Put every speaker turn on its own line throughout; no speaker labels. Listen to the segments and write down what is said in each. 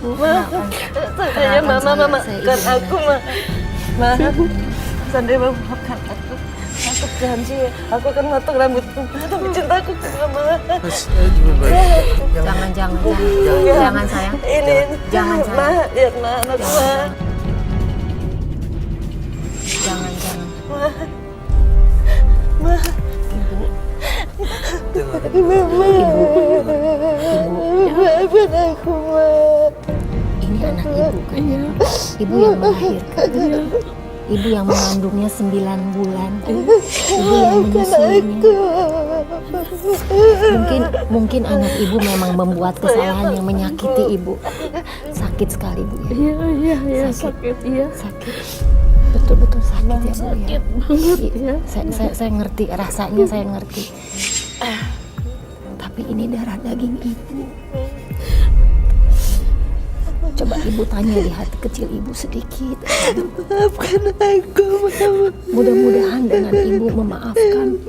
ibu.
Saya mama kan aku ma Sandra maafkan aku. Aku janji aku akan potong rambutku demi cintaku ke mama.
Jangan sayang.
Ini
Jangan sayang.
ma, lihat ma anakku ma.
Jangan.
Ma. Mama. Maafkan aku ma.
Ini anak ibu kan? Ibu yang melahirkan. Ibu yang mengandungnya 9 bulan. Ibu yang menyusuinya. Mungkin anak ibu memang membuat kesalahan yang menyakiti ibu. Sakit sekali bu ya.
Iya sakit.
Sakit. Betul sakit ya bu ya.
Sakit banget ya.
Saya ngerti rasanya, saya ngerti. Tapi ini darah daging ibu. Coba ibu tanya di hati kecil ibu sedikit.
Maafkan aku mama.
Mudah-mudahan dengan ibu memaafkan,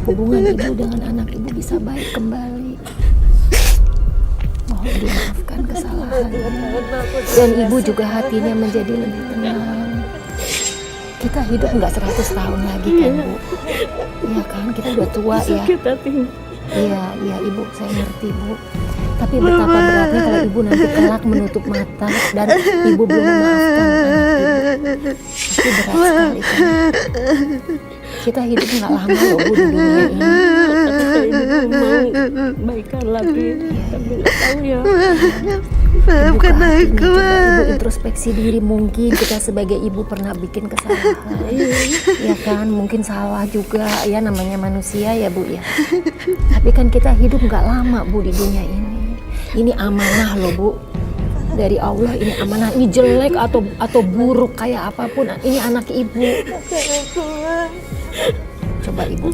hubungan ibu dengan anak ibu bisa baik kembali. Mohon dimaafkan kesalahannya. Dan ibu juga hatinya menjadi lebih tenang. Kita hidup nggak 100 tahun lagi kan bu? Iya kan, kita udah tua ya.
Sakit hati.
Iya ibu, saya ngerti bu. Tapi betapa beratnya kalau ibu nanti kelak menutup mata dan ibu belum memaafkan anak ibu. Pasti berat sekali kan. Kita hidup nggak lama loh bu di dunia ini.
Ibu mau baikan lagi. Tapi nggak tahu ya.
Maafkan aku ma.
Ibu introspeksi diri, mungkin kita sebagai ibu pernah bikin kesalahan. Ya kan, mungkin salah juga ya, namanya manusia ya bu ya. Tapi kan kita hidup nggak lama bu di dunia ini. Ini amanah loh bu, dari Allah. Ini amanah. Ini jelek atau buruk kayak apapun, ini anak ibu. Coba ibu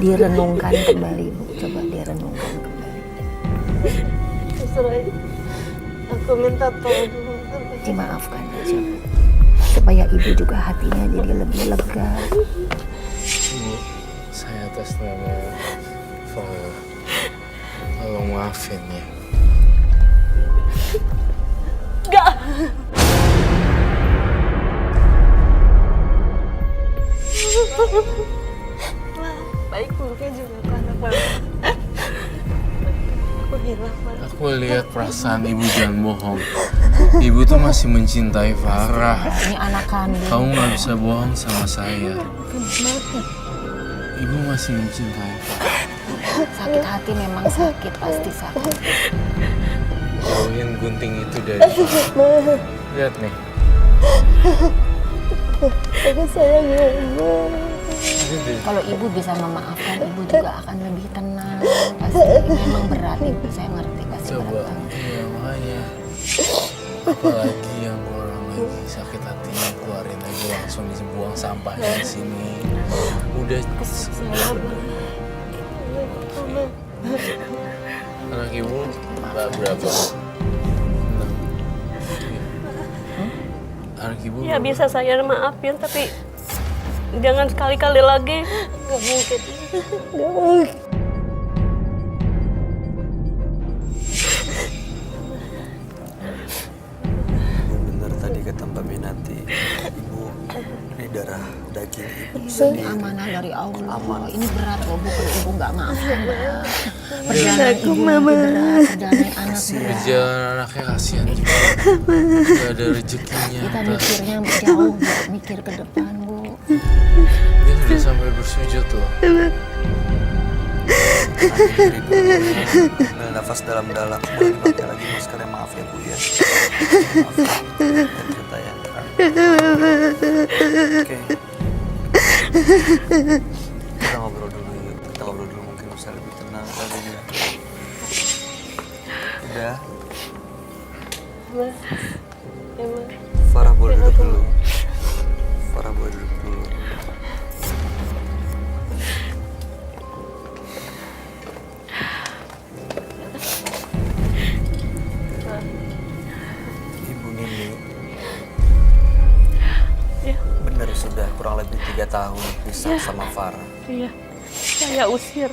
direnungkan kembali bu. Coba direnungkan kembali.
Aku minta tolong.
Dimaafkan aja bu, supaya ibu juga hatinya jadi lebih lega.
Bu, saya atas nama Farah, tolong maafin ya.
Enggak. Baik mungkin juga ke anak mama. Aku hilang ma.
Aku lihat perasaan ibu, jangan bohong. Ibu tuh masih mencintai Farah.
Ini anak kandung.
Kamu nggak bisa bohong sama saya. Ibu masih mencintai Farah.
Sakit hati memang sakit, pasti sakit.
Jauhin gunting itu dari Farah. Lihat nih.
Aku sayang mama.
Kalau ibu bisa memaafkan, ibu juga akan lebih tenang. Pasti memang berat ibu, saya ngerti pasti
Coba,
berat banget.
iya makanya. Apalagi yang orang lagi sakit hatinya, keluarin aja langsung dibuang sampahnya di sini. Udah. Anak ibu berapa? 6. Anak ibu
Ya bisa saya maafin, tapi jangan sekali-kali lagi.
Gak mungkin. Gak mungkin.
Benar tadi kata Mbak Minati, ibu ini darah daging ibu
Ini
sendiri.
amanah dari Allah. Ini berat loh bu, kalau ibu nggak maafkan.
Aku
Perjalanan ibu
mama.
nanti berat, perjalanan anak berat.
perjalanan anaknya kasihan juga. Gak ada rezekinya.
Kita mikirnya jauh, Bu. Mikir ke depan bu.
Dia sudah sampai bersujud loh.
Diri dulu. Ambil nafas dalam-dalam. Boleh dipakai lagi maskernya, maaf ya bu ya. Maaf ya. Dan cerita ya. Oke. Kita ngobrol dulu yuk. Kita ngobrol dulu mungkin bisa lebih tenang kali ya. Udah.
Emang.
Farah boleh duduk dulu. Farah boleh duduk dulu. Ibu Nini
Ya,
benar sudah kurang lebih 3 tahun pisah sama Farah.
iya. Saya usir.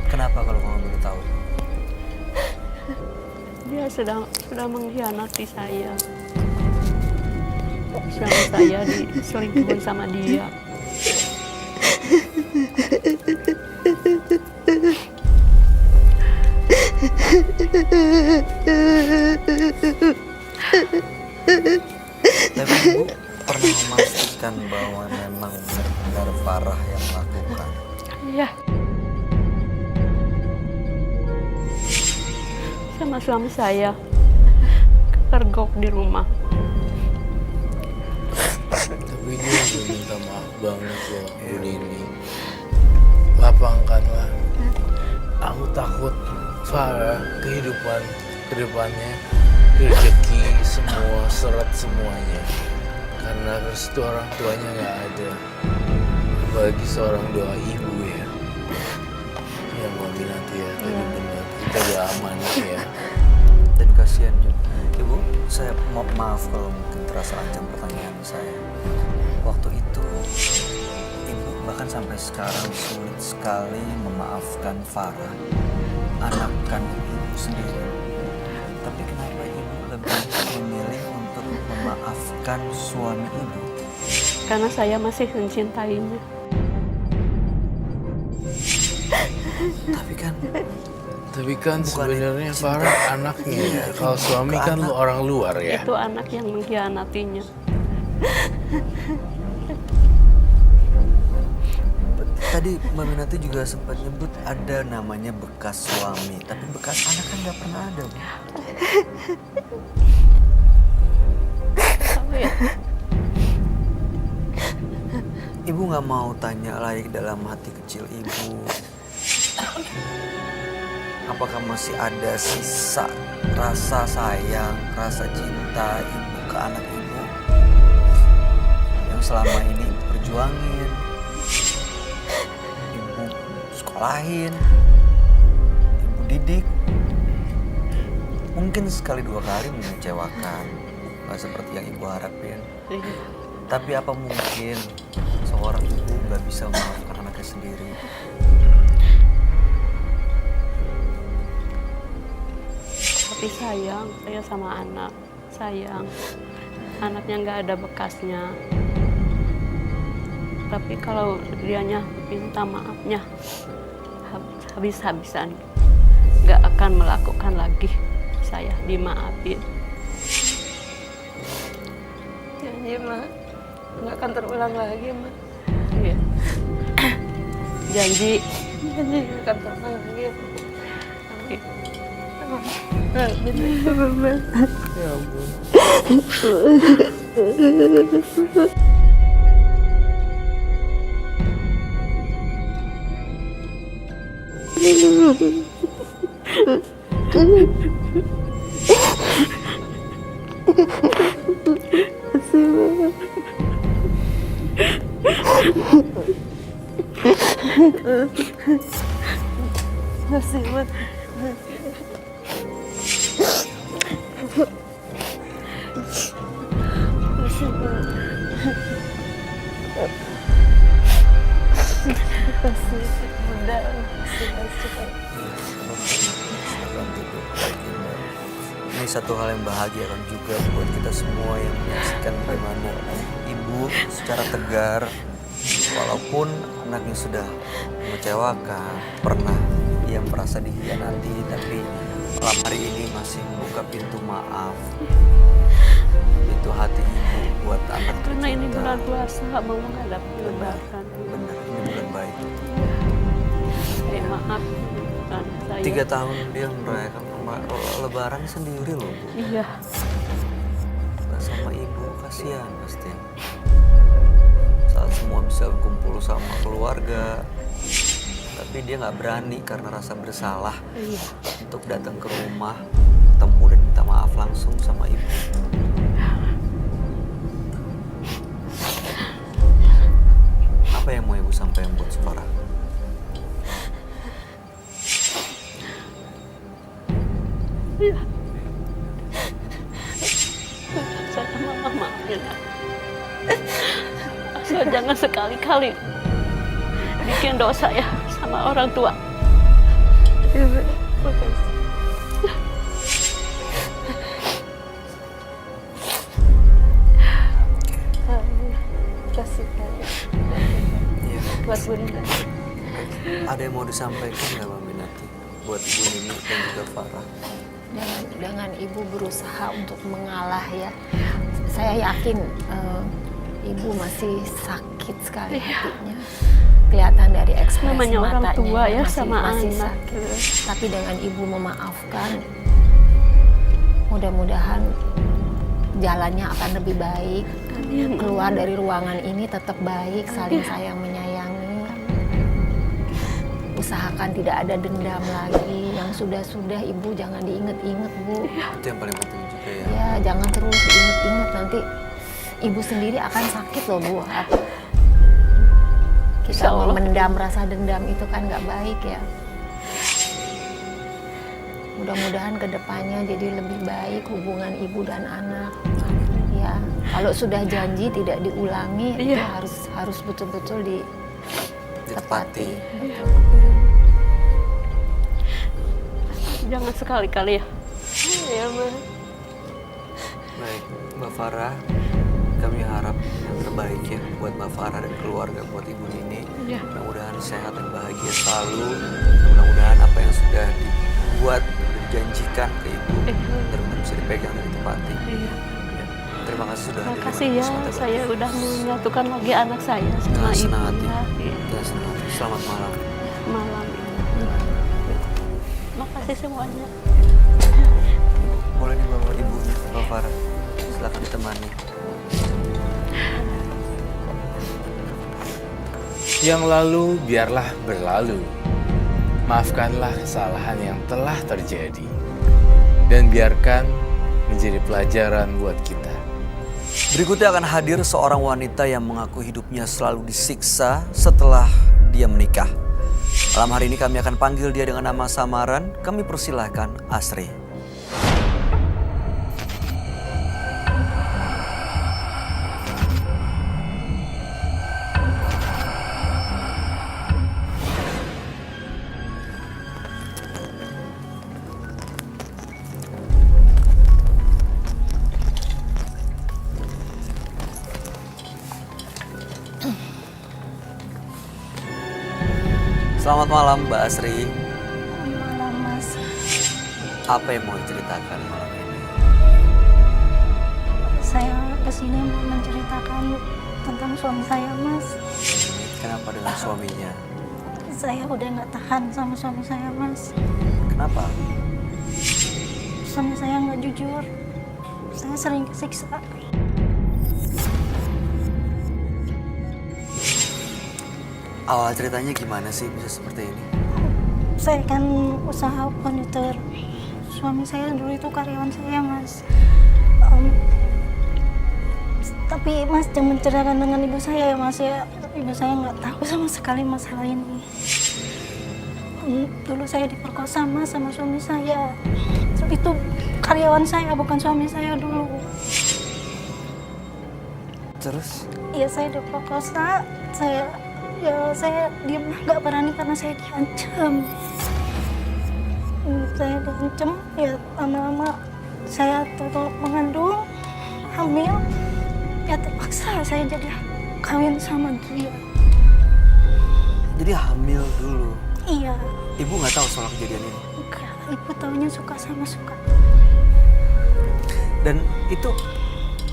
Kenapa kalau kamu boleh tahu?
Dia sudah mengkhianati saya. Suami saya diselingkuhin sama dia.
Tapi Ibu pernah memastikan bahwa memang benar-benar Farah yang melakukan.
Iya. Sama suami saya kepergok di rumah.
Tapi dia udah minta maaf banget loh, Bu Nini. Lapangkanlah. Aku takut Farah kehidupan kedepannya, rezeki semua, seret semuanya. Karena restu orang tuanya nggak ada. Apalagi seorang doa ibu ya. Ya Mami nanti ya, tadi benar. Kita udah aman ya.
Dan kasihan juga. Ibu, saya maaf kalau mungkin terasa ancam pertanyaan saya. Waktu itu, Ibu bahkan sampai sekarang sulit sekali memaafkan Farah, anak kandung Ibu sendiri. Tapi kenapa Ibu lebih memilih untuk memaafkan suami Ibu?
Karena saya masih mencintainya.
Tapi kan
Bukan
sebenarnya
cinta.
Farah anaknya ya. Kalau suami kan lu orang luar ya.
Itu anak yang mengkhianatinya.
Tadi Mbak Minati juga sempat nyebut ada namanya bekas suami, tapi bekas anak kan nggak pernah ada, Bu.
Apa ya?
Ibu nggak mau tanya lagi dalam hati kecil Ibu, apakah masih ada sisa rasa sayang, rasa cinta Ibu ke anak Ibu yang selama ini Ibu perjuangin, Ibu sekolahin, Ibu didik. Mungkin sekali dua kali mengecewakan, nggak seperti yang Ibu harapin.
Iya.
Tapi apa mungkin seorang ibu nggak bisa memaafkan anaknya sendiri?
Tapi sayang, saya sama anak. Sayang, anaknya nggak ada bekasnya. Tapi kalau dianya minta maafnya habis-habisan, nggak akan melakukan lagi. Saya dimaafin.
Janji, Ma. Nggak akan terulang lagi, Ma.
Iya. Janji.
Janji nggak akan terulang lagi.
Ya ampun.
Masih, Ma. Masih, Ma. Masih, Bunda. Masih.
Ini satu hal yang bahagiakan juga buat kita semua yang menyaksikan bagaimana ibu secara tegar, walaupun anaknya sudah mengecewakan, pernah ia merasa dikhianati, tapi malam hari ini masih membuka pintu maaf, pintu hati ibu buat anak
Karena ini
tercinta.
bulan puasa mau menghadapi lebaran.
Benar, ini bulan baik.
Maaf, kan saya.
3 tahun dia merayakan lebaran sendiri loh, Bu.
Iya.
Gak sama ibu, kasihan pasti. Saat semua bisa kumpul sama keluarga, tapi dia nggak berani karena rasa bersalah
Iya.
untuk datang ke rumah, ketemu dan minta maaf langsung sama ibu. Apa yang mau ibu sampaikan buat Farah?
Iya. Saya mama maafin ya. Asal jangan sekali-kali bikin dosa ya sama orang tua.
Iya, Ma. Makasih.
mau disampaikan nggak Mbak Minati buat Ibu Nini dan juga Farah?
Dengan ibu berusaha untuk mengalah ya, saya yakin ibu masih sakit sekali hatinya. Kelihatan dari ekspresi
Namanya orang
matanya
tua ya,
masih,
sama
masih
anak.
sakit. Tapi dengan ibu memaafkan, mudah-mudahan jalannya akan lebih baik.
Amin.
Keluar dari ruangan ini tetap baik, saling sayang menyayangi. Usahakan tidak ada dendam lagi. Yang sudah-sudah ibu jangan diinget-inget, Bu.
Itu yang paling penting juga ya.
Ya, jangan terus diinget-inget, nanti ibu sendiri akan sakit loh, Bu. Kita
Insya Allah.
memendam rasa dendam itu kan nggak baik ya. Mudah-mudahan kedepannya jadi lebih baik hubungan ibu dan anak. Ya, kalau sudah janji tidak diulangi, itu
Iya.
harus betul-betul ditepati.
Jangan sekali-kali ya.
Iya, Ma.
Baik, Mbak Farah, kami harap yang terbaik ya buat Mbak Farah dan keluarga, buat Ibu Nini.
Iya.
Mudah-mudahan sehat dan bahagia selalu. Mudah-mudahan apa yang sudah dibuat dan dijanjikan ke Ibu benar-benar bisa dipegang dan ditepati.
Iya.
Ya, terima kasih sudah
Terima
hadir
kasih
di
ya,
Sumatera Barat.
saya udah menyatukan lagi anak saya sama
Dengan senang hati.
ibunya. Iya.
Dengan senang hati. Selamat malam.
Malam ini. Makasih semuanya.
Boleh dibawa ibunya, Mbak Farah. Silakan ditemani.
Yang lalu biarlah berlalu. Maafkanlah kesalahan yang telah terjadi. Dan biarkan menjadi pelajaran buat kita.
Berikutnya akan hadir seorang wanita yang mengaku hidupnya selalu disiksa setelah dia menikah. Malam hari ini kami akan panggil dia dengan nama samaran. Kami persilahkan Asri. Selamat malam Mbak Asri.
Malam Mas,
Apa yang mau diceritakan malam ini?
saya kesini mau menceritakan tentang suami saya Mas.
Kenapa dengan suaminya?
Saya udah nggak tahan sama suami saya Mas.
Kenapa?
Suami saya nggak jujur. Saya sering kesiksa.
Awal ceritanya gimana sih bisa seperti ini?
Saya kan usaha konditor. Suami saya dulu itu karyawan saya Mas. Tapi Mas jangan menceritakan dengan ibu saya ya Mas ya. Ibu saya nggak tahu sama sekali masalah ini. Dulu saya diperkosa Mas sama suami saya. Itu karyawan saya bukan suami saya dulu.
Terus?
Iya saya diperkosa. Saya diam nggak berani karena saya diancam. Saya diancam ya lama-lama saya total mengandung, hamil. Ya terpaksa saya jadi kawin sama dia.
Jadi hamil dulu.
Iya,
Ibu nggak tahu soal kejadian ini.
enggak. Ibu taunya suka sama suka.
Dan itu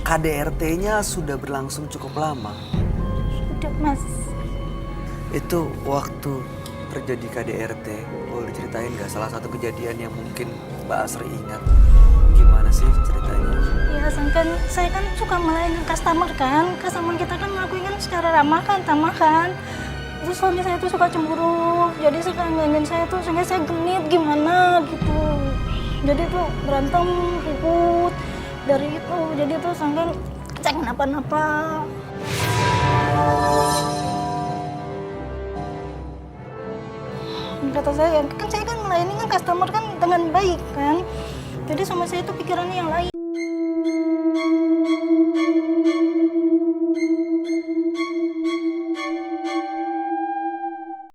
KDRT-nya sudah berlangsung cukup lama.
Udah Mas,
Itu waktu terjadi KDRT, boleh diceritain nggak salah satu kejadian yang mungkin Mbak Asri ingat? Gimana sih ceritanya?
ya saya kan suka melayani customer kan. Customer kita kan ngelakuin kan secara ramah kan, tamah kan. Terus suami saya tuh suka cemburu, jadi suka ngangin saya tuh sehingga saya genit gimana gitu. Jadi tuh berantem, ribut dari itu. Jadi tuh sampai saya kenapa-napa. Kata saya kan melayani kan customer kan dengan baik kan. Jadi sama saya itu pikirannya yang lain.